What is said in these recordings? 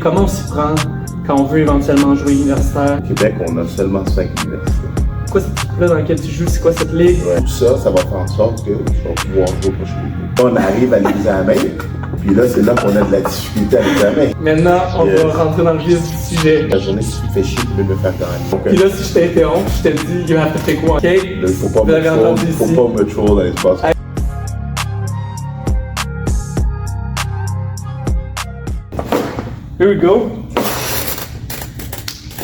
Comment on s'y prend quand on veut éventuellement jouer universitaire? Au Québec, on a seulement 5 universités. C'est quoi cette équipe-là dans laquelle tu joues? C'est quoi cette ligue? Ouais. Tout ça, ça va faire en sorte que je vais pouvoir jouer au prochain niveau. On arrive à l'examen, puis là, c'est là qu'on a de la difficulté à l'examen. Maintenant, on va rentrer dans le vif du sujet. La journée qui me fait chier, tu veux me faire gagner. Donc, Puis là, si je t'interromps, je te dis, you have to pick one, OK? là, il faut pas Vous avez entendu me ici. faut pas me troll dans l'espace. Here we go.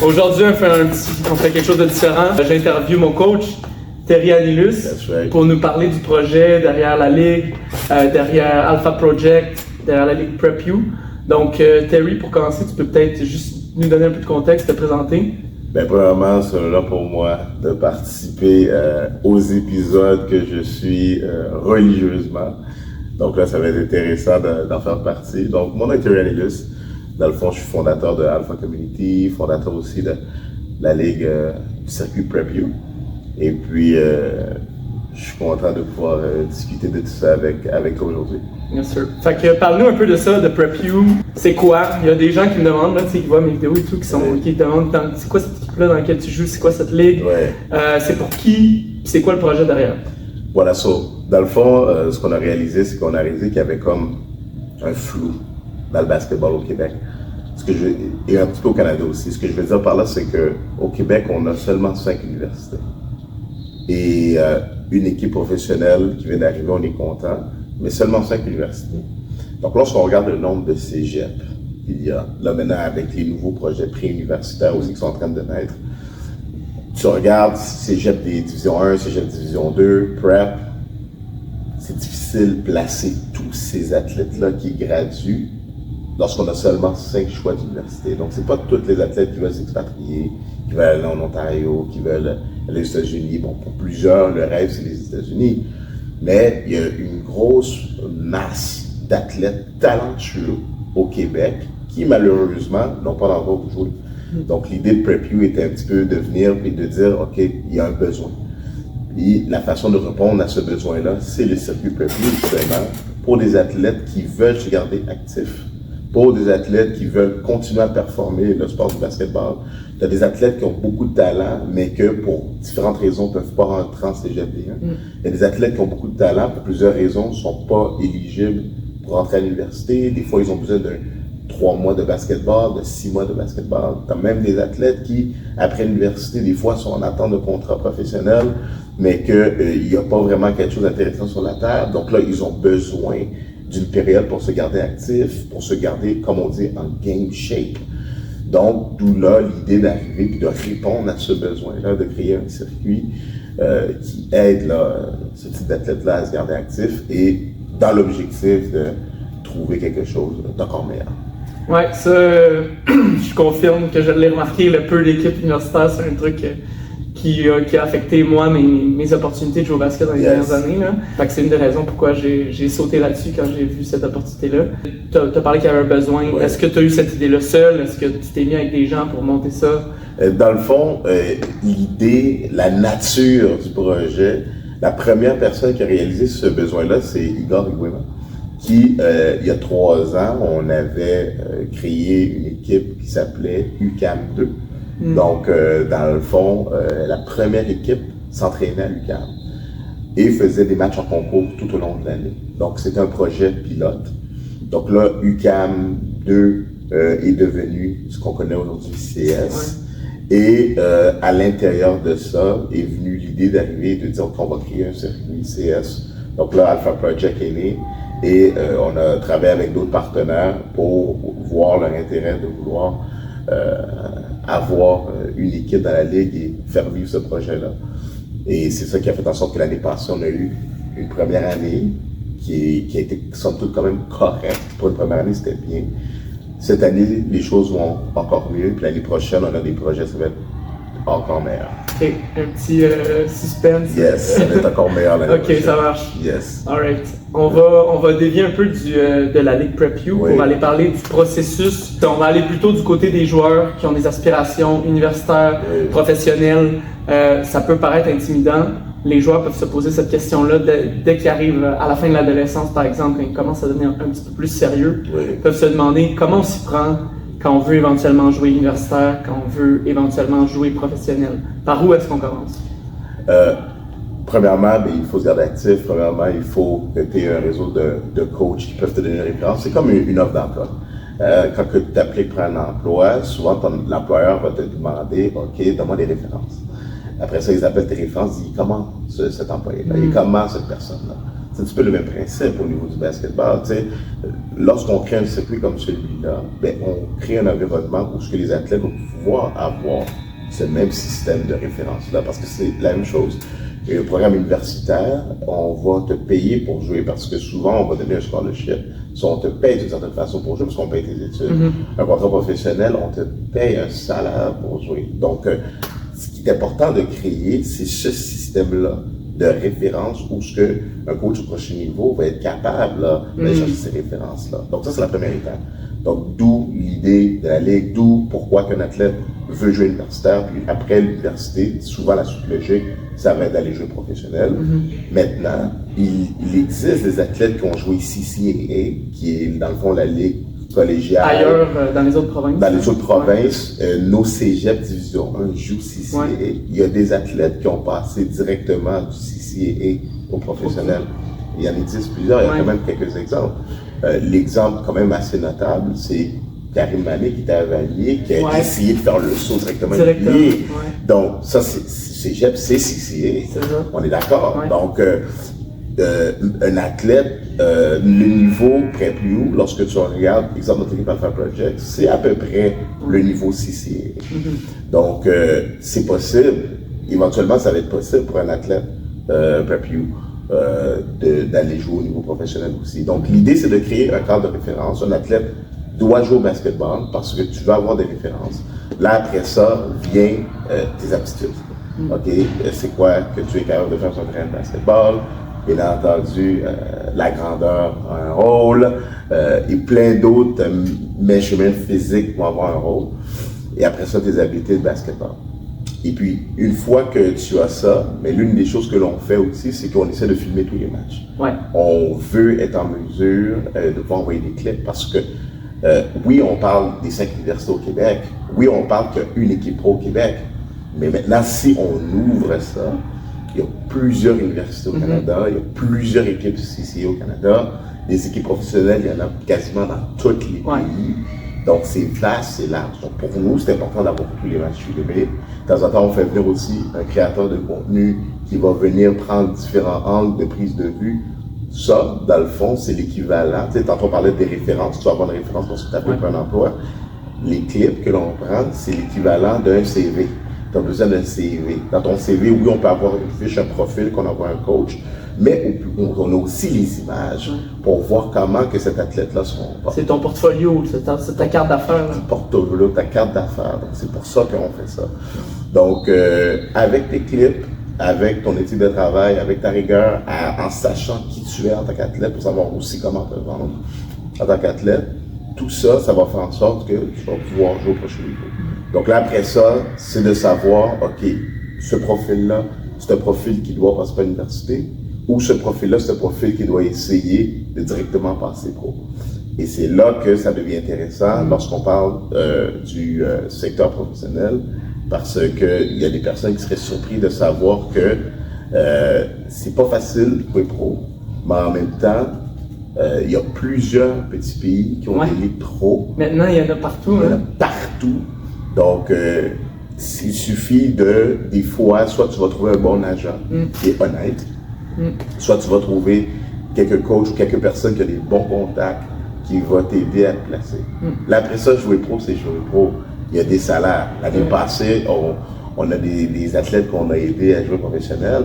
Aujourd'hui, on fait quelque chose de différent. J'interviewe mon coach, Terry Anilus, That's right. pour nous parler du projet derrière la ligue, derrière Alpha Project, derrière la ligue PrepU. Donc, Terry, pour commencer, tu peux peut-être juste nous donner un peu de contexte, te présenter. Ben, premièrement, c'est là pour moi de participer aux épisodes que je suis religieusement. Donc là, ça va être intéressant d'en faire partie. Donc, mon nom est Terry Anilus. Dans le fond, je suis fondateur de Alpha Community, fondateur aussi de la ligue du circuit PrepU. Et puis, je suis content de pouvoir discuter de tout ça avec toi aujourd'hui. Bien sûr. Fait que parle-nous un peu de ça, de PrepU. C'est quoi? Il y a des gens qui me demandent, là, tu sais, qui voient mes vidéos et tout, qui demandent c'est quoi cette équipe-là dans laquelle tu joues, c'est quoi cette ligue? Ouais. C'est pour qui? C'est quoi le projet derrière? Voilà, dans le fond, ce qu'on a réalisé, c'est qu'on a réalisé qu'il y avait comme un flou dans le basketball au Québec. Et un petit peu au Canada aussi. Ce que je veux dire par là, c'est qu'au Québec, on a seulement 5 universités. Et une équipe professionnelle qui vient d'arriver, on est content, mais seulement 5 universités. Donc lorsqu'on regarde le nombre de cégeps, il y a là maintenant avec les nouveaux projets préuniversitaires aussi qui sont en train de naître, tu regardes cégep des division 1, cégep division 2, prep, c'est difficile de placer tous ces athlètes-là qui graduent lorsqu'on a seulement 5 choix d'université. Donc, c'est pas tous les athlètes qui veulent s'expatrier, qui veulent aller en Ontario, qui veulent aller aux États-Unis. Bon, pour plusieurs, le rêve, c'est les États-Unis. Mais il y a une grosse masse d'athlètes talentueux au Québec qui, malheureusement, n'ont pas d'endroit où jouer. Donc, l'idée de PrepU était un petit peu de venir et de dire, OK, il y a un besoin. Et la façon de répondre à ce besoin-là, c'est le circuit PrepU, justement, pour des athlètes qui veulent se garder actifs, pour des athlètes qui veulent continuer à performer le sport du basketball. Il y a des athlètes qui ont beaucoup de talent, mais que pour différentes raisons ne peuvent pas rentrer en cégep D1. Il y a des athlètes qui ont beaucoup de talent, pour plusieurs raisons, ne sont pas éligibles pour rentrer à l'université. Des fois, ils ont besoin de 3 mois de basketball, de 6 mois de basketball. Tu as même des athlètes qui, après l'université, des fois, sont en attente de contrat professionnel, mais qu'il n'y a pas vraiment quelque chose d'intéressant sur la table. Donc là, ils ont besoin d'une période pour se garder actif, pour se garder, comme on dit, en game shape. Donc, d'où là l'idée d'arriver puis de répondre à ce besoin-là, de créer un circuit qui aide ce type d'athlète-là à se garder actif et dans l'objectif de trouver quelque chose d'encore meilleur. Ouais, ça, je confirme que je l'ai remarqué, le peu d'équipes universitaires, c'est un truc qui a affecté moi mes opportunités de jouer au basket dans les dernières années. Là. Fait que c'est une des raisons pourquoi j'ai sauté là-dessus quand j'ai vu cette opportunité-là. Tu as parlé qu'il y avait un besoin. Ouais. Est-ce que tu as eu cette idée-là seul? Est-ce que tu t'es mis avec des gens pour monter ça? Dans le fond, l'idée, la nature du projet, la première personne qui a réalisé ce besoin-là, c'est Igor Iguema, qui, il y a 3 ans, on avait créé une équipe qui s'appelait UQAM 2. Donc, dans le fond, la première équipe s'entraînait à l'UQAM et faisait des matchs en concours tout au long de l'année. Donc, c'est un projet pilote. Donc là, UQAM 2 est devenu ce qu'on connaît aujourd'hui CS. Ouais. Et à l'intérieur de ça est venue l'idée d'arriver et de dire qu'on va créer un circuit CS. Donc là, Alpha Project est né et on a travaillé avec d'autres partenaires pour voir leur intérêt de vouloir avoir une équipe dans la ligue et faire vivre ce projet-là. Et c'est ça qui a fait en sorte que l'année passée, on a eu une première année qui a été, somme toute, quand même correcte. Pour une première année, c'était bien. Cette année, les choses vont encore mieux. Puis l'année prochaine, on a des projets, ça va être encore meilleur. OK, un petit suspense. Yes, ça va être encore meilleur l'année prochaine. OK, ça marche. Yes. All right. On va dévier un peu de la Ligue PrepU pour aller parler du processus. On va aller plutôt du côté des joueurs qui ont des aspirations universitaires, professionnelles. Ça peut paraître intimidant. Les joueurs peuvent se poser cette question-là dès qu'ils arrivent à la fin de l'adolescence, par exemple, quand ils commencent à devenir un petit peu plus sérieux. Ils peuvent se demander comment on s'y prend quand on veut éventuellement jouer universitaire, quand on veut éventuellement jouer professionnel? Par où est-ce qu'on commence? Premièrement, il faut se garder actif. Premièrement, il faut que tu aies un réseau de coachs qui peuvent te donner une référence. C'est comme une offre d'emploi. Quand tu appliques pour un emploi, souvent l'employeur va te demander, OK, donne-moi des références. Après ça, ils appellent tes références, ils disent comment cet employé-là, et comment cette personne-là. C'est un petit peu le même principe au niveau du basketball. Lorsqu'on crée un circuit comme celui-là, on crée un environnement où les athlètes vont pouvoir avoir ce même système de référence-là, parce que c'est la même chose. Et le programme universitaire, on va te payer pour jouer, parce que souvent, on va donner un scholarship. Soit on te paye d'une certaine façon pour jouer, parce qu'on paye tes études. Un contrat professionnel, on te paye un salaire pour jouer. Donc, ce qui est important de créer, c'est ce système-là de référence où un coach au prochain niveau va être capable d'aller chercher ces références-là. Donc, ça, c'est la première étape. Donc, d'où l'idée de la Ligue, d'où pourquoi qu'un athlète veut jouer universitaire, puis après l'université, souvent la suite logique, ça va être d'aller jouer professionnel. Maintenant, il existe des athlètes qui ont joué CCAA, qui est dans le fond la Ligue collégiale. Ailleurs, dans les autres provinces. Dans les autres provinces, nos cégep Division 1 jouent CCAA. Il y a des athlètes qui ont passé directement du CCAA au professionnel. Il y en existe plusieurs, il y a quand même quelques exemples. L'exemple quand même assez notable, c'est Karim Mané qui était à Vanier, qui a essayé de faire le saut directement. Donc, ça, c'est CCAA. On est d'accord. Donc, un athlète, le niveau très plus haut, lorsque tu regardes, par exemple, notre équipe Alpha Project, c'est à peu près le niveau CCAA. Donc, c'est possible. Éventuellement, ça va être possible pour un athlète plus haut. D'aller jouer au niveau professionnel aussi. Donc, l'idée, c'est de créer un cadre de référence. Un athlète doit jouer au basketball parce que tu vas avoir des références. Là, après ça, vient tes aptitudes. OK? C'est quoi que tu es capable de faire sur un terrain de basketball? Bien entendu, la grandeur a un rôle et plein d'autres measurements physiques vont avoir un rôle. Et après ça, tes habiletés de basketball. Et puis, une fois que tu as ça, mais l'une des choses que l'on fait aussi, c'est qu'on essaie de filmer tous les matchs. On veut être en mesure de pouvoir envoyer des clips parce que, oui, on parle des 5 universités au Québec, oui, on parle qu'il y a une équipe pro au Québec, mais maintenant, si on ouvre ça, il y a plusieurs universités au Canada, il y a plusieurs équipes CCA au Canada, des équipes professionnelles, il y en a quasiment dans tous les pays. Donc, c'est vaste, c'est large. Donc, pour nous, c'est important d'avoir tous les matchs filmés. De temps en temps, on fait venir aussi un créateur de contenu qui va venir prendre différents angles de prise de vue. Ça, dans le fond, c'est l'équivalent. Tu sais, tantôt on parlait des références. Tu vas avoir une référence lorsque tu appliques pour un emploi. Les clips que l'on prend, c'est l'équivalent d'un CV. Tu as besoin d'un CV. Dans ton CV, oui, on peut avoir une fiche, un profil qu'on envoie à un coach. Mais on a aussi les images pour voir comment que cet athlète-là se comporte. C'est ton portfolio, c'est ta carte d'affaires. Ton portfolio, ta carte d'affaires. Donc, c'est pour ça qu'on fait ça. Donc, avec tes clips, avec ton éthique de travail, avec ta rigueur, en sachant qui tu es en tant qu'athlète, pour savoir aussi comment te vendre en tant qu'athlète, tout ça, ça va faire en sorte que tu vas pouvoir jouer au prochain niveau. Donc là, après ça, c'est de savoir, OK, ce profil-là, c'est un profil qui doit passer par l'université, ou ce profil-là, c'est un profil qui doit essayer de directement passer pro. Et c'est là que ça devient intéressant lorsqu'on parle du secteur professionnel, parce qu'il y a des personnes qui seraient surprises de savoir que c'est pas facile pour être pro, mais en même temps, il y a plusieurs petits pays qui ont des ligues pro. Maintenant, il y en a partout. Il y en a partout. Donc, il suffit des fois, soit tu vas trouver un bon agent qui est honnête, soit tu vas trouver quelques coachs ou quelques personnes qui ont des bons contacts qui vont t'aider à te placer. Là, après ça, jouer pro, c'est jouer pro. Il y a des salaires. L'année passée, on a des athlètes qu'on a aidés à jouer professionnel.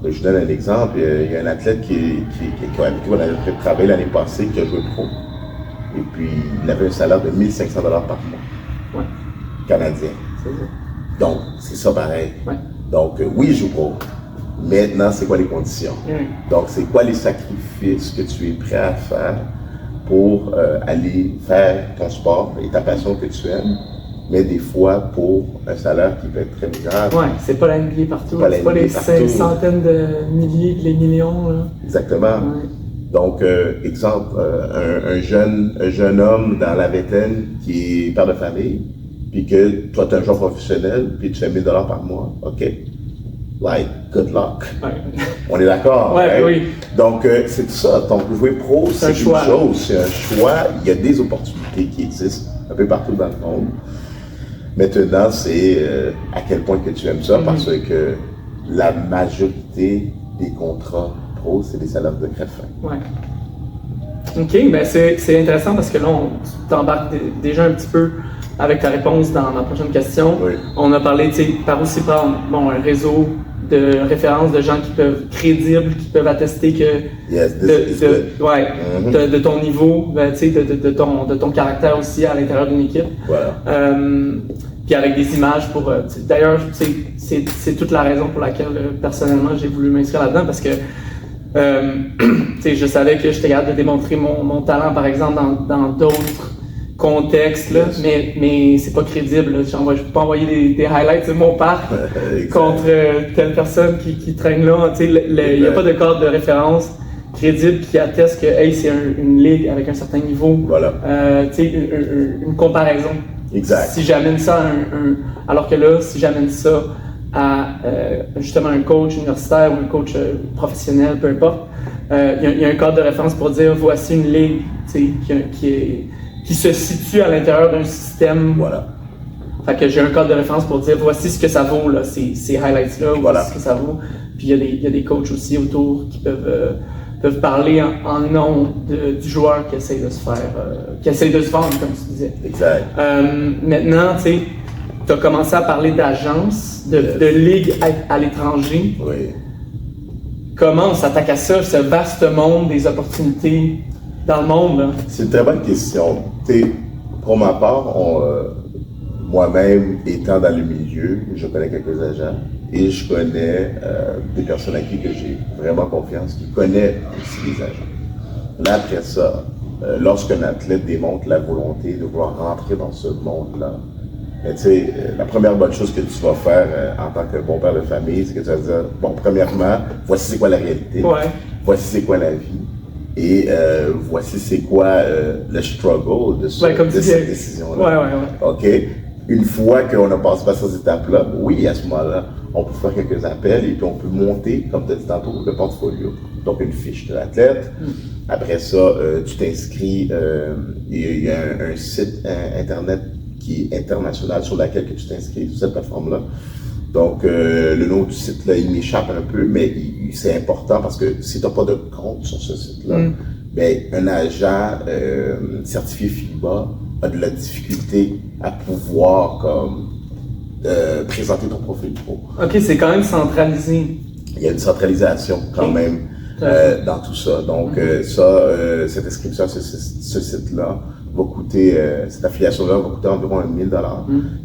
Je vous donne un exemple. Il y a un athlète avec qui on a travaillé l'année passée qui a joué pro. Et puis, il avait un salaire de 1 500 $ par mois. Canadien. Donc, c'est ça pareil. Donc, oui, il joue pro. Maintenant, c'est quoi les conditions? Donc, c'est quoi les sacrifices que tu es prêt à faire pour aller faire ton sport et ta passion que tu aimes, mais des fois pour un salaire qui peut être très misérable. C'est pas la NBA partout. C'est pas les centaines de milliers, les millions. Là. Exactement. Donc, exemple, un jeune homme dans la vingtaine qui est père de famille, puis que toi, tu es un joueur professionnel, puis tu fais 1000 $ par mois, OK. Like, good luck. Ouais. On est d'accord? Ouais, right? oui. Donc, c'est tout ça. Donc, jouer pro, c'est une chose, c'est un choix. Il y a des opportunités qui existent un peu partout dans le monde. Maintenant, c'est à quel point que tu aimes ça, parce que la majorité des contrats pro, c'est des salaires de crève-faim. Ouais. OK, ben c'est intéressant parce que là, tu t'embarques déjà un petit peu avec ta réponse dans ma prochaine question. Oui. On a parlé, tu sais, par aussi prendre un réseau de références de gens qui peuvent crédibles, qui peuvent attester que de ton niveau, ben, tu sais, de ton caractère aussi à l'intérieur d'une équipe. Voilà. Puis avec des images pour. D'ailleurs, c'est toute la raison pour laquelle personnellement j'ai voulu m'inscrire là-dedans parce que je savais que j'étais capable de démontrer mon talent, par exemple, dans d'autres contextes, là, mais c'est pas crédible. Là. Je peux pas envoyer des highlights de mon parc contre telle personne qui traîne là. Il n'y a pas de cadre de référence crédible qui atteste que hey, c'est une ligue avec un certain niveau. Voilà. Une comparaison. Exact. Si j'amène ça alors que là, si j'amène ça à justement un coach universitaire ou un coach professionnel, peu importe, il y a un cadre de référence pour dire voici une ligue qui se situe à l'intérieur d'un système. Voilà. Fait que j'ai un cadre de référence pour dire voici ce que ça vaut, là, ces highlights-là, voilà. Voici ce que ça vaut. Puis il y a des coachs aussi autour qui peuvent parler en nom du joueur qui essaie de se faire, qui essaie de se vendre, comme tu disais. Exact. Maintenant, tu sais, tu as commencé à parler d'agence, de ligue à l'étranger. Oui. Comment on s'attaque à ça, ce vaste monde des opportunités dans le monde? Là? C'est une très bonne question. Pour ma part, moi-même étant dans le milieu, je connais quelques agents et je connais des personnes à qui que j'ai vraiment confiance, qui connaissent aussi les agents. Là, après ça, lorsqu'un athlète démontre la volonté de vouloir rentrer dans ce monde-là, mais tu sais, la première bonne chose que tu vas faire en tant que bon père de famille, c'est que tu vas dire, bon, premièrement, voici c'est quoi la réalité, voici c'est quoi la vie, et voici c'est quoi le struggle de cette décision-là. OK? Une fois qu'on a passé par ces étapes-là, oui, à ce moment-là, on peut faire quelques appels et puis on peut monter, comme tu as dit tantôt, le portfolio. Donc, une fiche de l'athlète. Après ça, tu t'inscris, il y a un site internet qui est international sur lequel tu t'inscris sur cette plateforme-là. Donc, le nom du site-là, il m'échappe un peu, mais c'est important parce que si tu n'as pas de compte sur ce site-là, ben, un agent certifié FIBA a de la difficulté à pouvoir présenter ton profil pro. OK, c'est quand même centralisé. Il y a une centralisation quand même dans tout ça. Donc, cette inscription sur ce site-là va coûter, cette affiliation-là va coûter environ 1 000 $.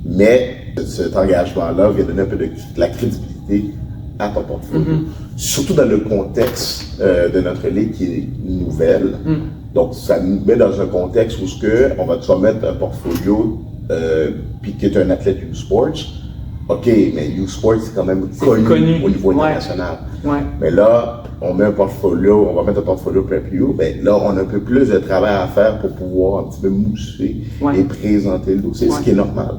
Mais cet engagement-là vient donner un peu de la crédibilité à ton portfolio. Surtout dans le contexte de notre ligue qui est nouvelle. Donc, ça nous met dans un contexte où on va te mettre un portfolio puis que tu es un athlète U-Sports. OK, mais U-Sports, c'est quand même connu au niveau international. Mais là, on va mettre un portfolio prep-U, ben là, on a un peu plus de travail à faire pour pouvoir un petit peu mousser et présenter le dossier, ce qui est normal.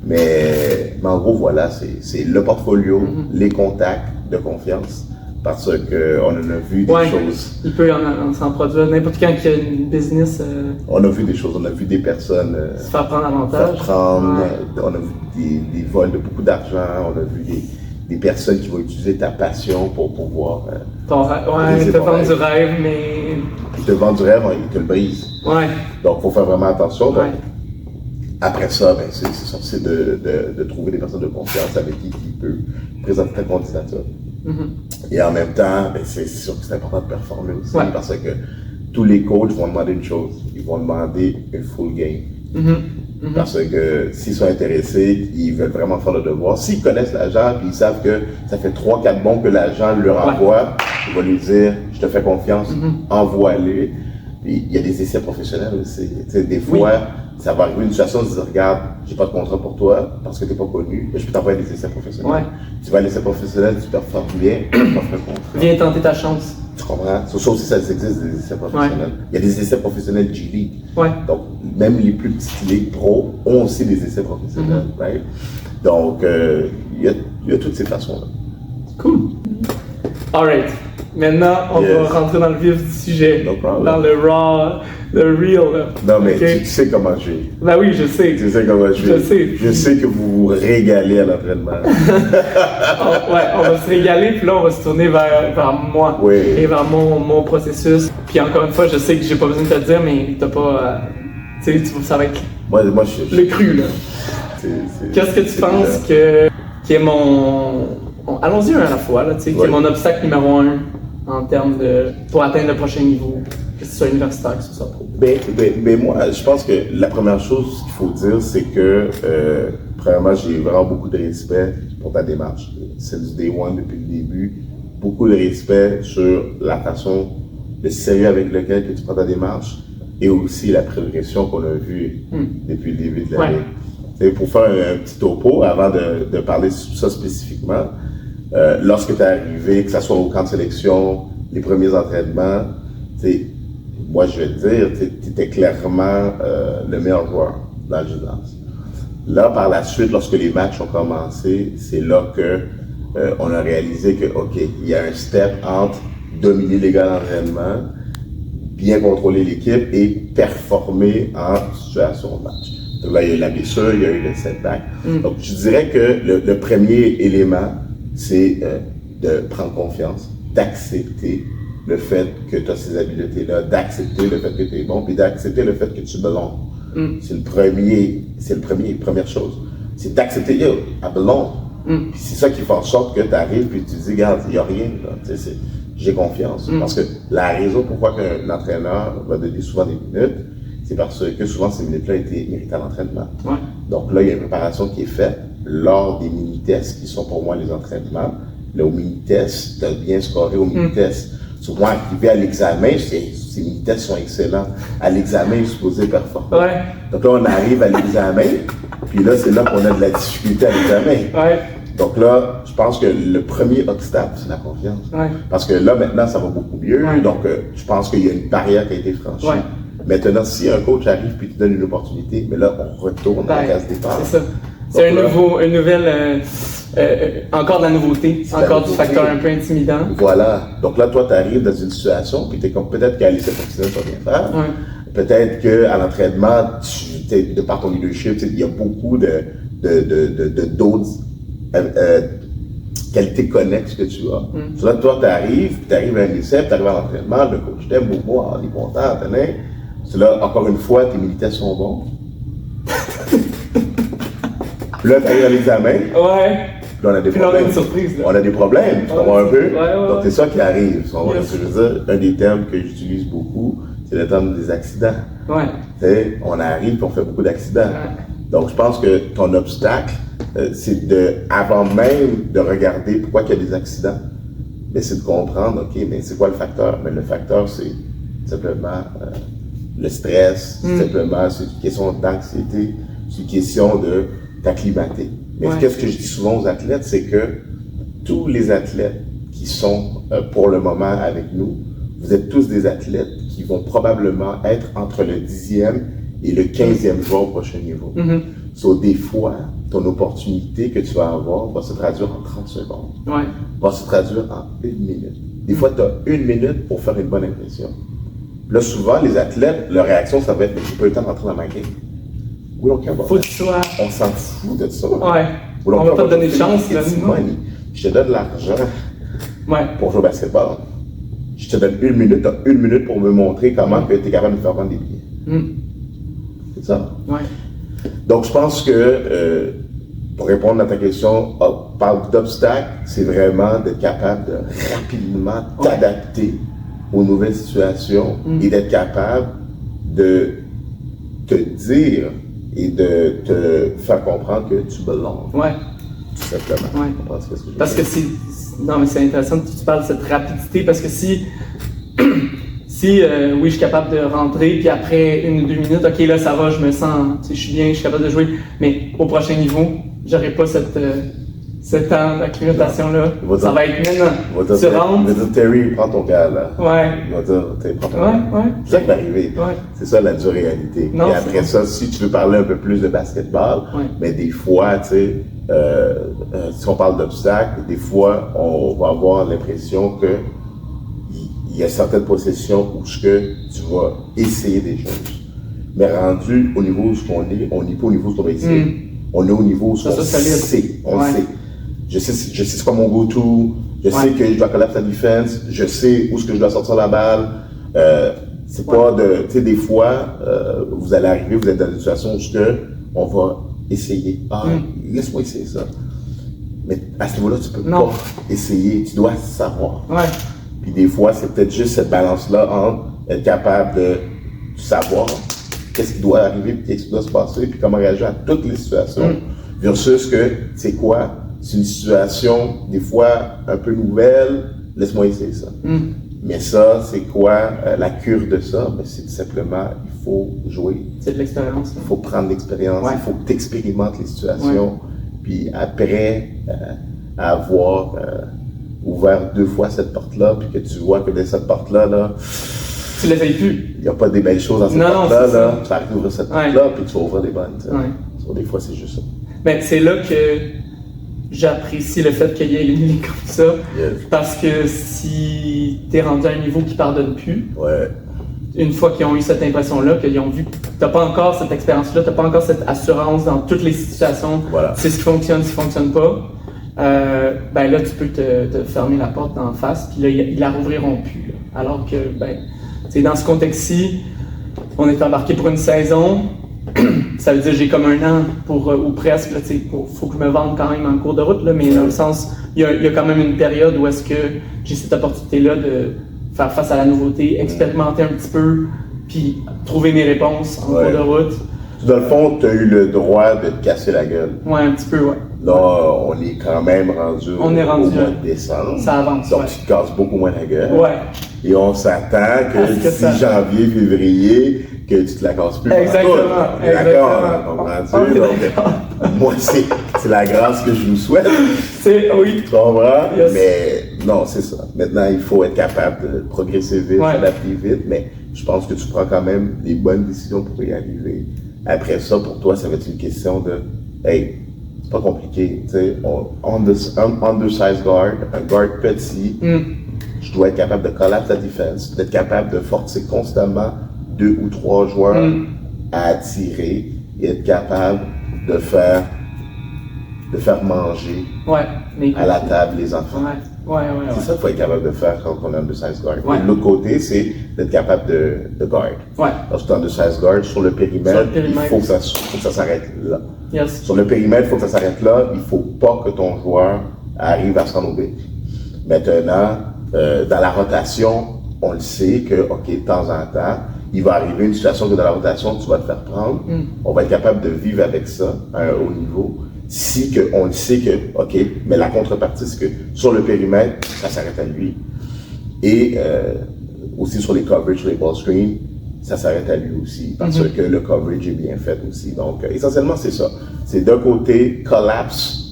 Mais en gros, voilà, c'est le portfolio, les contacts de confiance, parce qu'on en a vu des choses. Il peut s'en produire n'importe quand qu'il y a une business. On a vu des choses, on a vu des personnes se faire prendre avantage. On a vu des vols de beaucoup d'argent, on a vu des personnes qui vont utiliser ta passion pour pouvoir. Te vendre du rêve, mais. Te vendre du rêve, ils te le brisent. Donc, il faut faire vraiment attention. Donc, après ça, ben, c'est de trouver des personnes de confiance avec qui peut présenter ta candidature. Et en même temps, ben, c'est sûr que c'est important de performer aussi parce que tous les coachs vont demander une chose, ils vont demander une full game. Parce que s'ils sont intéressés, ils veulent vraiment faire le devoir. S'ils connaissent l'agent et ils savent que ça fait 3-4 bons que l'agent leur envoie, ils vont lui dire je te fais confiance, envoie-les. Il y a des essais professionnels aussi. Des fois, ça va arriver une situation où ils disent regarde, j'ai pas de contrat pour toi parce que tu n'es pas connu, mais je peux t'envoyer des essais professionnels. Tu vas à l'essai professionnel, tu performes bien, tu t'offres un contrat. Viens tenter ta chance. Tu comprends? Ça aussi, ça existe des essais professionnels. Il y a des essais professionnels G-League. Donc, même les plus petites ligues pro ont aussi des essais professionnels. Right? Donc, il y a toutes ces façons-là. Cool. Alright. Maintenant, on va rentrer dans le vif du sujet. No problem. Dans le raw, le real. Là. Non, mais tu sais comment je suis. Ben oui, je sais. Tu sais comment je suis. Je sais. Je sais que vous vous régalez à l'entraînement. On va se régaler, puis là, on va se tourner vers moi. Oui. Et vers mon processus. Puis encore une fois, je sais que j'ai pas besoin de te le dire, mais t'as pas... tu sais, ça va être moi, le cru, là. Qu'est-ce que tu penses qui est mon... Allons-y un à la fois, là, tu sais, qui est mon obstacle numéro 1 en termes de... pour atteindre le prochain niveau, que ce soit universitaire, que ce soit pro? Ben moi, je pense que la première chose qu'il faut dire, c'est que, premièrement, j'ai vraiment beaucoup de respect pour ta démarche. C'est du day one depuis le début. Beaucoup de respect sur la façon, le sérieux avec lequel que tu prends ta démarche et aussi la progression qu'on a vue depuis le début de l'année. Ouais. Pour faire un petit topo, avant de parler de ça spécifiquement, lorsque tu es arrivé, que ce soit au camp de sélection, les premiers entraînements, moi je vais te dire, tu étais clairement le meilleur joueur dans le gymnase. Là, par la suite, lorsque les matchs ont commencé, c'est là que on a réalisé que, OK, il y a un step entre dominer les gars d'entraînement, bien contrôler l'équipe et performer en situation de match. Donc là, il y a eu la blessure, il y a eu le setback. Donc, je dirais que le premier élément, c'est de prendre confiance, d'accepter le fait que tu as ces habiletés-là, d'accepter le fait que tu es bon, puis d'accepter le fait que tu belongs. C'est le première chose. C'est d'accepter, yo, I belong. Puis c'est ça qui fait en sorte que tu arrives puis tu dis, regarde, il n'y a rien, là. J'ai confiance. Parce que la raison pourquoi l'entraîneur va donner souvent des minutes, c'est parce que souvent ces minutes-là étaient méritées à l'entraînement. Donc là, il y a une préparation qui est faite lors des mini-tests qui sont pour moi les entraînements. Là, au mini-test, tu as bien scoré au mini-test. Souvent, arrivé à l'examen, ces mini-tests sont excellents. À l'examen, il est supposé performer. Donc là, on arrive à l'examen, puis là, c'est là qu'on a de la difficulté à l'examen. Donc là, je pense que le premier obstacle, c'est la confiance. Parce que là, maintenant, ça va beaucoup mieux. Donc, je pense qu'il y a une barrière qui a été franchie. Maintenant, si un coach arrive puis te donne une opportunité, mais là, on retourne à la case départ. C'est ça. C'est une nouvelle... encore de la nouveauté, encore du facteur un peu intimidant. Voilà. Donc là, toi, tu arrives dans une situation, puis peut-être qu'à l'essai professionnel, tu vas bien faire. Peut-être qu'à l'entraînement, de par ton leadership, il y a beaucoup d'autres qualités connexes que tu as. Là, toi, tu arrives à un essai, tu arrives à l'entraînement, le coach t'aime beaucoup, il est content, tenez. C'est là, encore une fois, tes militaires sont bons. Puis là, tu arrives à l'examen. Puis là, on a des problèmes. On a une surprise. Là. On a des problèmes, tu comprends un peu? Donc, c'est ça qui arrive. Ce que je veux dire, un des termes que j'utilise beaucoup, c'est le terme des accidents. On arrive et on fait beaucoup d'accidents. Donc, je pense que ton obstacle, c'est avant même de regarder pourquoi il y a des accidents, mais c'est de comprendre, OK, mais c'est quoi le facteur? Mais le facteur, c'est simplement le stress, simplement, c'est une question d'anxiété, c'est une question de t'acclimater. Mais qu'est-ce que je dis souvent aux athlètes, c'est que tous les athlètes qui sont pour le moment avec nous, vous êtes tous des athlètes qui vont probablement être entre le 10e et le 15e joueur au prochain niveau. So, des fois, ton opportunité que tu vas avoir va se traduire en 30 secondes, va se traduire en 1 minute. Des fois, tu as 1 minute pour faire une bonne impression. Là, souvent, les athlètes, leur réaction, ça va être « j'ai pas eu le temps d'entrer dans ma game ». Oui, faut que tu sois... On s'en fout de ça. On va pas te donner de chance. Là, je te donne de l'argent pour jouer au basketball. Je te donne 1 minute, tu as 1 minute pour me montrer comment tu es capable de faire vendre des billets. C'est ça. Donc, je pense que, pour répondre à ta question, parle d'obstacle, c'est vraiment d'être capable de rapidement t'adapter aux nouvelles situations et d'être capable de te dire et de te faire comprendre que tu belongs. Tout simplement. Parce que c'est... Non, mais c'est intéressant que tu parles de cette rapidité, parce que si oui, je suis capable de rentrer, puis après 1 ou 2 minutes, OK, là, ça va, je me sens, je suis bien, je suis capable de jouer, mais au prochain niveau, j'aurai pas cette ce temps d'acclimatation-là. Ça va être maintenant. Tu rentres. Il va dire, Terry, prends ton gars, là. Ouais. Il va dire, prends ton gars. Ouais. C'est ça qui va arriver. Ouais. C'est ça la dure réalité. Non, et après ça, si tu veux parler un peu plus de basketball, mais des fois, tu sais, si on parle d'obstacles, des fois, on va avoir l'impression que il y a certaines possessions où tu vas essayer des choses. Mais rendu au niveau où on n'est pas au niveau où on va essayer. On est au niveau où on sait. On sait. Je sais c'est quoi mon go-to. Je sais que je dois collapse la défense. Je sais où est-ce que je dois sortir la balle. C'est pas de... Tu sais, des fois, vous allez arriver, vous êtes dans une situation où on va essayer. Laisse-moi essayer ça. Mais à ce niveau-là, tu peux pas essayer. Tu dois savoir. Puis des fois, c'est peut-être juste cette balance-là entre être capable de savoir qu'est-ce qui doit arriver, qu'est-ce qui doit se passer, puis comment réagir à toutes les situations. Versus que, c'est quoi? C'est une situation, des fois, un peu nouvelle, laisse-moi essayer ça. Mais ça, c'est quoi la cure de ça? Ben, c'est tout simplement, il faut jouer. C'est de l'expérience. Il faut prendre l'expérience, il faut que tu expérimentes les situations. Puis après avoir ouvert 2 fois cette porte-là, puis que tu vois que dans cette porte-là, là, tu les aies plus. Il n'y a pas des belles choses dans cette porte-là. Là. Tu vas ouvrir cette porte-là, puis tu vas ouvrir des bonnes. So, des fois, c'est juste ça. Ben, c'est là que j'apprécie le fait qu'il y ait une ligne comme ça. Parce que si tu es rendu à un niveau qui ne pardonne plus, une fois qu'ils ont eu cette impression-là, qu'ils ont vu que tu n'as pas encore cette expérience-là, tu n'as pas encore cette assurance dans toutes les situations, c'est ce qui fonctionne, ce qui ne fonctionne pas, ben là, tu peux te fermer la porte d'en face, puis là, ils la rouvriront plus. Là. Alors que, ben, dans ce contexte-ci, on est embarqué pour une saison. Ça veut dire que j'ai comme 1 an ou presque. Il faut que je me vende quand même en cours de route, là, mais dans le sens, il y a quand même une période où est-ce que j'ai cette opportunité-là de faire face à la nouveauté, expérimenter un petit peu, puis trouver mes réponses en cours de route. Dans le fond, tu as eu le droit de te casser la gueule. Ouais, un petit peu, Là, on est quand même rendu au mois de décembre. Ça avance, donc, tu te casses beaucoup moins la gueule. Ouais. Et on s'attend que d'ici janvier, février, que tu te la casses plus. Exactement. D'accord, comprends-tu? Moi, c'est la grâce que je vous souhaite. Oui. Tu comprends? Mais non, c'est ça. Maintenant, il faut être capable de progresser vite, s'adapter vite, mais je pense que tu prends quand même les bonnes décisions pour y arriver. Après ça, pour toi, ça va être une question de, hey, c'est pas compliqué, tu sais, undersized guard, un guard petit, je dois être capable de collapse la défense, d'être capable de forcer constamment 2 ou 3 joueurs à attirer et être capable de faire manger à la table les enfants. C'est ça qu'il faut être capable de faire quand on est undersized guard. Et de l'autre côté, c'est d'être capable de guard. Parce que tu es undersized guard, sur le périmètre, il faut que ça s'arrête là. Sur le périmètre, il faut que ça s'arrête là. Il ne faut pas que ton joueur arrive à s'en obliger. Maintenant, dans la rotation, on le sait que, OK, de temps en temps, il va arriver une situation que dans la rotation, tu vas te faire prendre. On va être capable de vivre avec ça à un haut niveau. Si on le sait que, OK, mais la contrepartie, c'est que sur le périmètre, ça s'arrête à lui. Et aussi sur les coverages, sur les ball screens, ça s'arrête à lui aussi, parce que le coverage est bien fait aussi. Donc, essentiellement, c'est ça. C'est d'un côté, collapse,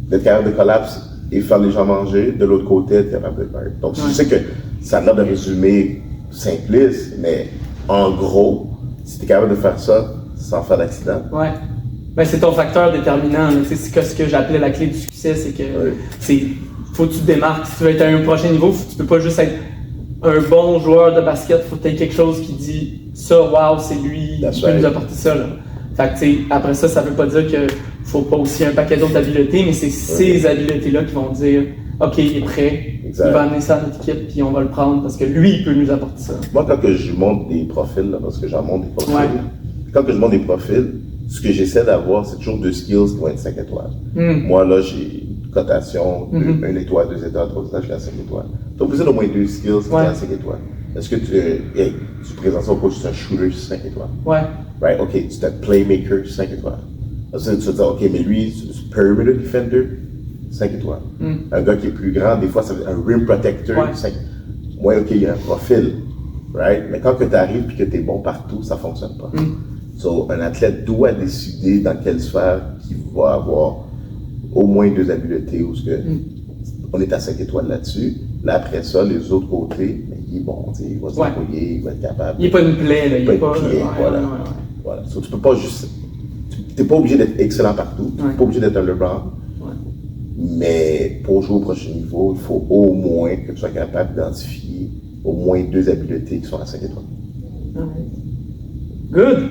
d'être capable de collapse et faire les gens manger. De l'autre côté, être capable de guard. Donc, je sais que ça a l'air de résumer simpliste, mais en gros, si tu es capable de faire ça sans faire d'accident. Ben, c'est ton facteur déterminant. C'est ce que j'appelais la clé du succès, c'est que faut que tu te démarques. Si tu veux être à un prochain niveau, tu peux pas juste être un bon joueur de basket, faut que tu aies quelque chose qui dit ça, wow, c'est lui, il peut nous apporter ça. Là. Fait que, après ça, ça veut pas dire qu'il faut pas aussi un paquet d'autres habiletés, mais c'est ces habiletés-là qui vont dire OK, il est prêt, il va amener ça à notre équipe, puis on va le prendre parce que lui, il peut nous apporter ça. Moi, quand que je monte des profils, là, parce que j'en monte des profils, quand que je monte des profils, ce que j'essaie d'avoir, c'est toujours 2 skills qui vont être 5 étoiles. Moi, là, j'ai une cotation de 1 étoile, 2 étoiles, 3 étoiles, je suis à 5 étoiles. Donc, vous êtes au moins 2 skills qui sont à 5 étoiles. Est-ce que tu présentes ça au coach, tu es un shooter 5 étoiles? Right, OK, tu es un playmaker 5 étoiles. Tu vas dire, OK, mais lui, c'est un perimeter defender 5 étoiles. Un gars qui est plus grand, des fois, ça veut dire un rim protector 5 étoiles. Moi, OK, il y a un profil, right? Mais quand tu arrives et que tu es bon partout, ça ne fonctionne pas. So, un athlète doit décider dans quelle sphère il va avoir au moins 2 habiletés où on est à 5 étoiles là-dessus. Là, après ça, les autres côtés, il est bon, il va se débrouiller, il va être capable. Il n'est pas une plaie, là. Il n'est pas... Voilà. So, tu peux pas juste... Tu n'es pas obligé d'être excellent partout. Tu n'es pas obligé d'être un LeBron. Mais pour jouer au prochain niveau, il faut au moins que tu sois capable d'identifier au moins 2 habiletés qui sont à 5 étoiles. Good!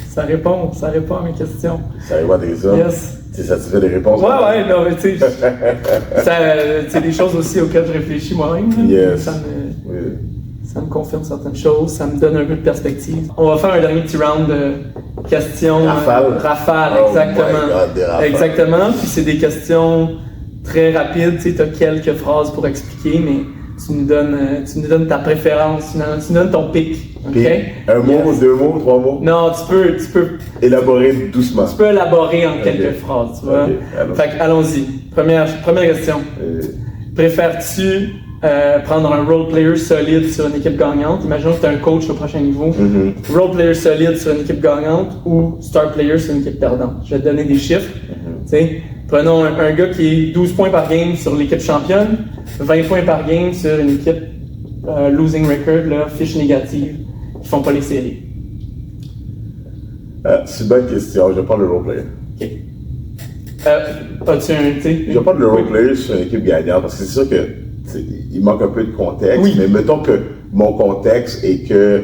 Ça répond à mes questions. Ça répond à tes questions? Yes. T'es satisfait des réponses? Ouais, non, mais tu sais, c'est des choses aussi auxquelles je réfléchis moi-même. Yes. Ça me confirme certaines choses, ça me donne un peu de perspective. On va faire un dernier petit round de questions. Rafale, exactement. Oh my God, des rafales. Exactement, puis c'est des questions très rapides, tu sais, as quelques phrases pour expliquer, mais tu nous donnes ta préférence, tu nous donnes ton pic. Okay? Un mot, 2 mots, 3 mots? Non, tu peux élaborer doucement. Tu peux élaborer en quelques phrases, tu vois. Fait que, allons-y. Première question. Préfères-tu prendre un role player solide sur une équipe gagnante? Imaginons que tu es un coach au prochain niveau. Role player solide sur une équipe gagnante ou star player sur une équipe perdante? Je vais te donner des chiffres. Prenons un gars qui est 12 points par game sur l'équipe championne, 20 points par game sur une équipe losing record, là, fiche négative, qui font pas les séries. C'est une bonne question. Je vais prendre le role player. OK. As-tu un... Je vais prendre le role player sur une équipe gagnante parce que c'est sûr que il manque un peu de contexte, mais mettons que mon contexte est que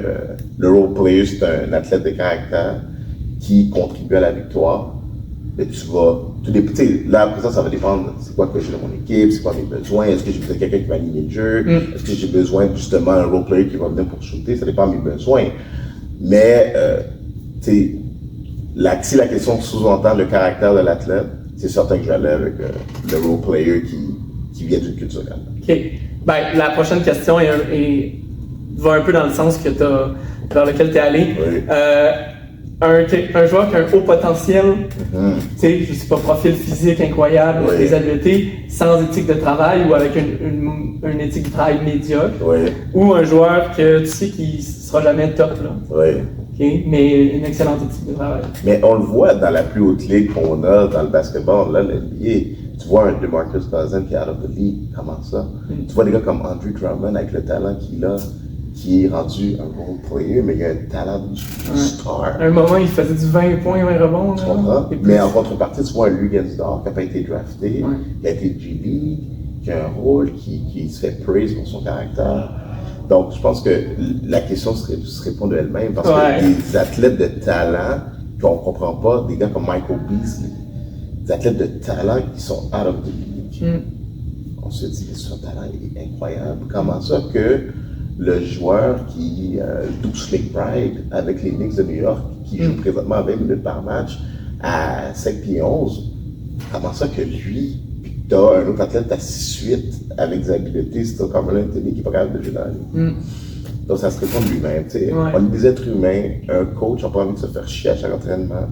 le role player, c'est un athlète de caractère qui contribue à la victoire. Mais tu vas... Là, après ça va dépendre c'est quoi que j'ai dans mon équipe, c'est quoi mes besoins, est-ce que j'ai besoin de quelqu'un qui va animer le jeu, est-ce que j'ai besoin justement d'un role player qui va venir pour shooter, ça dépend de mes besoins. Mais, si la question sous-entend le caractère de l'athlète, c'est certain que j'allais avec le role player qui vient d'une culture gagnante. OK. Ben, la prochaine question va un peu dans le sens vers lequel tu es allé. Oui. Un joueur qui a un haut potentiel, je sais pas, profil physique incroyable, des habiletés, sans éthique de travail ou avec une éthique de travail médiocre, ou un joueur que tu sais qui sera jamais top, là. Okay? Mais une excellente éthique de travail. Mais on le voit dans la plus haute ligue qu'on a dans le basketball, là, l'NBA. Tu vois un DeMarcus Cousins qui est out of the league, comment ça? Tu vois des gars comme Andre Drummond avec le talent qu'il a, qui est rendu un bon player, mais il a un talent de star. À un moment, il faisait du 20 points, 20 rebonds. Tu comprends? Mais en contrepartie, tu vois un Lugansdorf qui n'a pas été drafté, qui a été G-League, qui a un rôle, qui se fait praise pour son caractère. Donc, je pense que la question se répond de elle-même parce que des athlètes de talent qu'on ne comprend pas, des gars comme Michael Beasley, des athlètes de talent qui sont out of the league. On se dit que son talent est incroyable. Comment ça que le joueur qui Deuce McBride avec les Knicks de New York, qui joue présentement à 20 minutes par match à 5 pieds 11, comment ça que lui, puis tu as un autre athlète à 6-8 avec des habiletés, c'est comme un Anthony qui n'est pas capable de jouer dans la ligue. Donc ça se répond de lui-même. On est des êtres humains, un coach n'a pas envie de se faire chier à chaque entraînement.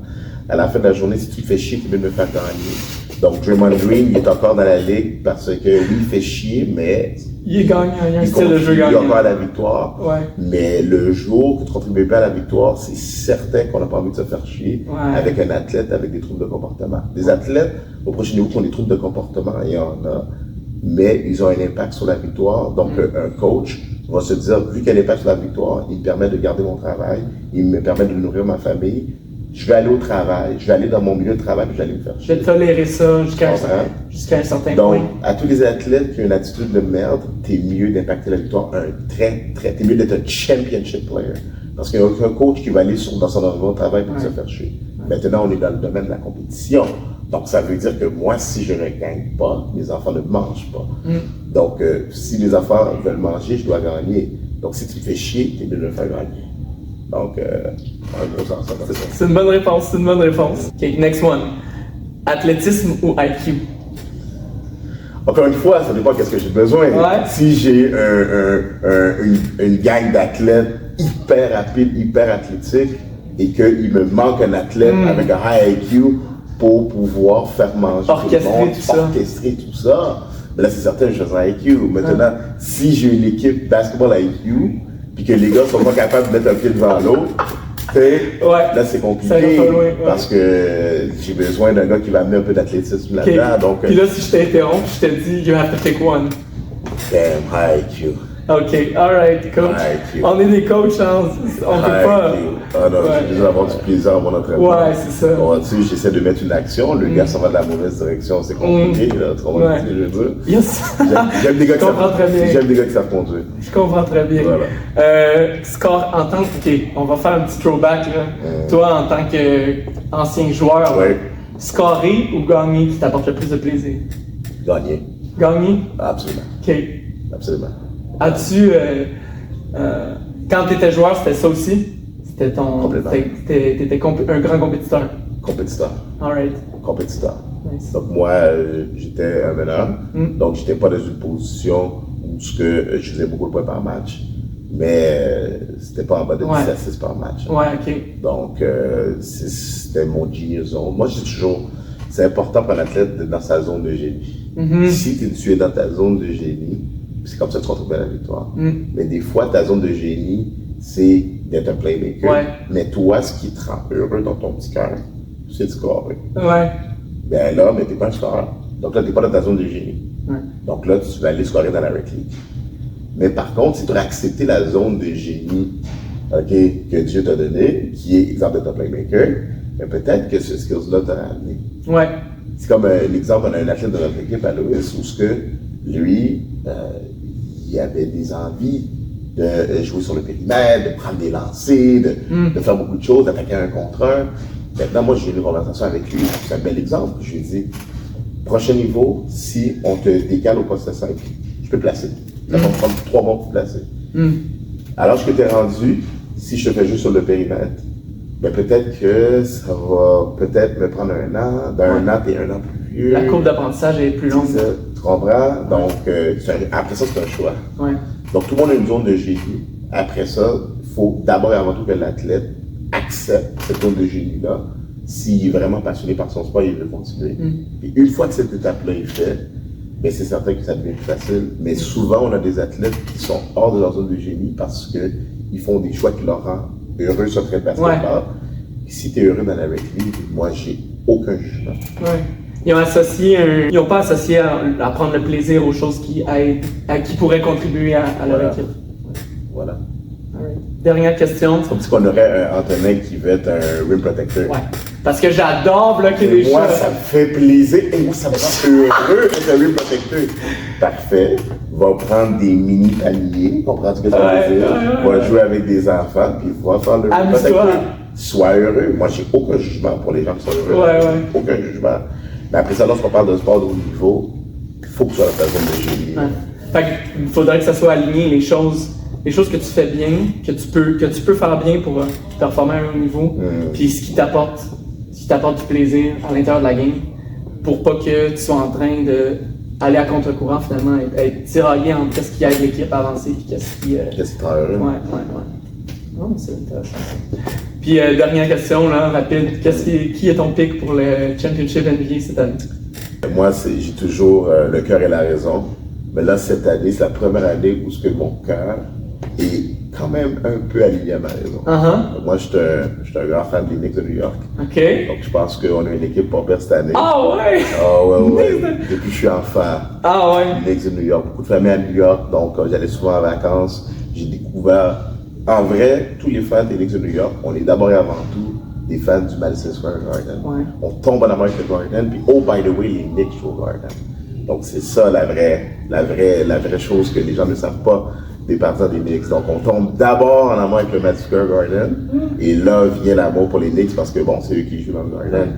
À la fin de la journée, si tu le fais chier, tu veux me faire gagner. Donc Draymond Green, il est encore dans la ligue parce que oui, il fait chier, mais il est gagnant, il a un style de jeu gagnant. Il encore à la victoire. Mais le jour que tu ne contribues pas à la victoire, c'est certain qu'on n'a pas envie de se faire chier avec un athlète avec des troubles de comportement. Des athlètes au prochain niveau qui ont des troubles de comportement, il y en a, mais ils ont un impact sur la victoire. Donc un coach va se dire, vu qu'il y a un impact sur la victoire, il me permet de garder mon travail, il me permet de nourrir ma famille. Je vais aller au travail, je vais aller dans mon milieu de travail, puis je vais aller me faire chier. Je vais tolérer ça jusqu'à un certain point. Donc, à tous les athlètes qui ont une attitude de merde, t'es mieux d'impacter la victoire. T'es mieux d'être un championship player. Parce qu'il n'y a aucun coach qui va aller dans son environnement de travail pour se faire chier. Maintenant, on est dans le domaine de la compétition. Donc, ça veut dire que moi, si je ne gagne pas, mes enfants ne mangent pas. Donc, si les enfants veulent manger, je dois gagner. Donc, si tu me fais chier, t'es mieux de le faire gagner. Donc, en gros sens, c'est une bonne réponse, OK, next one. Athlétisme ou IQ? Encore une fois, ça dépend de ce que j'ai besoin. Si j'ai une gang d'athlètes hyper rapides, hyper athlétiques, et qu'il me manque un athlète avec un high IQ pour pouvoir faire manger orchestrer tout ça, mais là, c'est certain que je fais un IQ. Maintenant, si j'ai une équipe basketball IQ, puis que les gars sont pas capables de mettre un pied devant l'autre, Là, c'est compliqué parce que j'ai besoin d'un gars qui va amener un peu d'athlétisme là-dedans. Donc, puis là, si je t'interromps, je te dis, you have to pick one. Damn, high IQ. OK, alright, coach. On est des coachs, hein? On peut pas. Ah non, j'ai besoin d'avoir du plaisir à mon entraînement. Ouais, c'est ça. Bon, tu sais, j'essaie de mettre une action, le gars s'en va dans la mauvaise direction, c'est compliqué, là, tu comprends ce que je veux dire? Yes! J'aime des gars qui savent conduire. Je comprends très bien. Voilà. Score en tant que. OK, on va faire un petit throwback, là. Toi, en tant qu'ancien joueur, scorer ou gagner qui t'apporte le plus de plaisir? Gagner. Gagner? Absolument. OK. Absolument. As-tu. Quand tu étais joueur, c'était ça aussi? C'était ton. Complètement. T'étais un grand compétiteur. Compétiteur. Alright. Compétiteur. Nice. Donc moi, j'étais un meneur, donc j'étais pas dans une position où je faisais beaucoup de points par match, mais c'était pas en bas de 17-6 par match. Ouais, ok. Donc c'était mon genius zone. Moi, je dis toujours, c'est important pour un athlète d'être dans sa zone de génie. Si tu es dans ta zone de génie, c'est comme ça que tu contribues à la victoire. Mais des fois, ta zone de génie, c'est d'être un playmaker. Ouais. Mais toi, ce qui te rend heureux dans ton petit cœur, c'est de scorer. Ouais. Ben là, mais t'es pas un scoreur. Donc là, t'es pas dans ta zone de génie. Ouais. Donc là, tu vas aller scorer dans la Rec League. Mais par contre, si tu aurais accepté la zone de génie, que Dieu t'a donné, qui est exemple d'être un playmaker, ben peut-être que ce skills-là t'aurait amené. Ouais. C'est comme l'exemple, on a un athlète de notre équipe à Louis, où ce que lui, il avait des envies de jouer sur le périmètre, de prendre des lancers, de faire beaucoup de choses, d'attaquer un contre un. Maintenant, moi, j'ai eu une conversation avec lui. C'est un bel exemple. Je lui ai dit, prochain niveau, si on te décale au poste 5, je peux te placer. Ça va me prendre 3 mois pour te placer. Alors que tu es rendu, si je te fais juste sur le périmètre, ben peut-être que ça va peut-être me prendre un an. D'un an, tu es un an plus vieux. La courbe d'apprentissage est plus longue. Ça, tu comprends? Donc, après ça, c'est un choix. Ouais. Donc, tout le monde a une zone de génie. Après ça, il faut d'abord et avant tout que l'athlète accepte cette zone de génie-là. S'il est vraiment passionné par son sport, il veut continuer. Et une fois que cette étape-là est faite, ben c'est certain que ça devient plus facile. Mais souvent, on a des athlètes qui sont hors de leur zone de génie parce qu'ils font des choix qui leur rendent heureux sur le basketball. Et si tu es heureux dans la Rec League, moi, j'ai aucun jugement. Ouais. Ils n'ont pas associé à prendre le plaisir aux choses qui pourraient contribuer à leur équipe. Voilà. Dernière question. C'est comme si on aurait un Antonin qui veut être un rim protector. Ouais. Parce que j'adore bloquer les choses. Moi, ça me fait plaisir. Et moi, ça me rend heureux d'être un rim protector. Parfait. Va prendre des mini paniers. Comprends ce que ça veut dire? Va jouer avec des enfants. Puis va faire le rim protector. Sois heureux. Moi, j'ai aucun jugement pour les gens qui sont heureux. Aucun jugement. Mais après ça, lorsqu'on parle d'un sport de haut niveau, il faut que tu sois dans ta zone de génie. Fait qu'il faudrait que ça soit aligné, les choses que tu fais bien, que tu peux faire bien pour performer à un haut niveau, puis ce qui t'apporte du plaisir à l'intérieur de la game, pour pas que tu sois en train d'aller à contre-courant finalement, être tiraillé entre qu'est-ce qui aide l'équipe à avancer et qu'est-ce qui te rend heureux. Ouais. Non, c'est intéressant ça. Puis dernière question là, rapide, qui est ton pick pour le Championship NBA cette année? Moi, j'ai toujours le cœur et la raison. Mais là, cette année, c'est la première année où mon cœur est quand même un peu aligné à ma raison. Moi, je suis un grand fan des Knicks de New York. OK. Donc, je pense qu'on a une équipe pas pire cette année. Ah ouais? Ah ouais. Depuis que je suis enfant. Ah ouais? Les Knicks de New York. Beaucoup de familles à New York. Donc, j'allais souvent en vacances. J'ai découvert, en vrai, tous les fans des Knicks de New York, on est d'abord et avant tout des fans du Madison Square Garden. Ouais. On tombe en amour avec le Garden. Puis, oh, by the way, les Knicks jouent au Garden. Donc, c'est ça la vraie chose que les gens ne savent pas des partisans des Knicks. Donc, on tombe d'abord en amour avec le Madison Square Garden. Et là vient l'amour pour les Knicks parce que, bon, c'est eux qui jouent dans le Garden.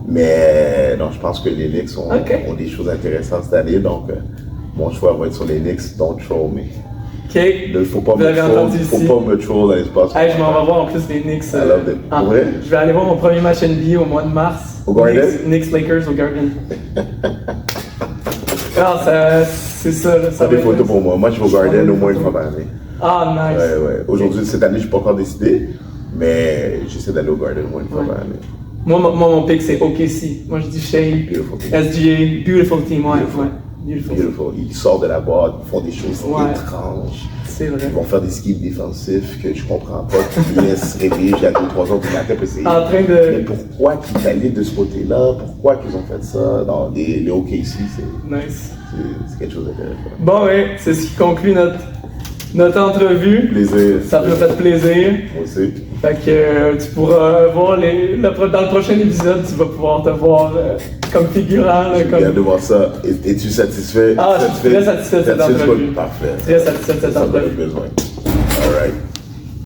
Mais non, je pense que les Knicks ont des choses intéressantes cette année. Donc, mon choix va être sur les Knicks. Don't troll me. OK. Il ne faut pas me troll dans l'espace. Hey, je m'en vais voir en plus les Knicks. Je vais aller voir mon premier match NBA au mois de mars. Au Garden? Knicks Lakers au Garden. C'est ça. Ça des photos pour moi. Moi, je vais au Garden au moins une fois par année. Ah, nice. Ouais. Aujourd'hui, cette année, je n'ai pas encore décidé, mais j'essaie d'aller au Garden au moins une fois par année. Moi, mon pick, c'est OKC. Moi, je dis Shea, SGA, beautiful team, ouais. Beautiful. Ils sortent de la boîte, ils font des choses étranges. C'est vrai. Ils vont faire des skips défensifs que je comprends pas. Qui viennent se réveiller jusqu'à 2-3 heures du matin. En train de... Mais pourquoi qu'ils allaient de ce côté-là? Pourquoi qu'ils ont fait ça? Dans les OKC, c'est quelque chose d'intéressant. Bon, ouais, c'est ce qui conclut notre entrevue. Plaisir. Ça m'a fait plaisir. Moi aussi. Fait que tu pourras voir dans le prochain épisode, tu vas pouvoir te voir comme figurant. Je viens de voir ça. Es-tu satisfait? Ah, je suis très satisfait de cette entrevue. Parfait. Très satisfait de cette entrevue. Besoin. All right.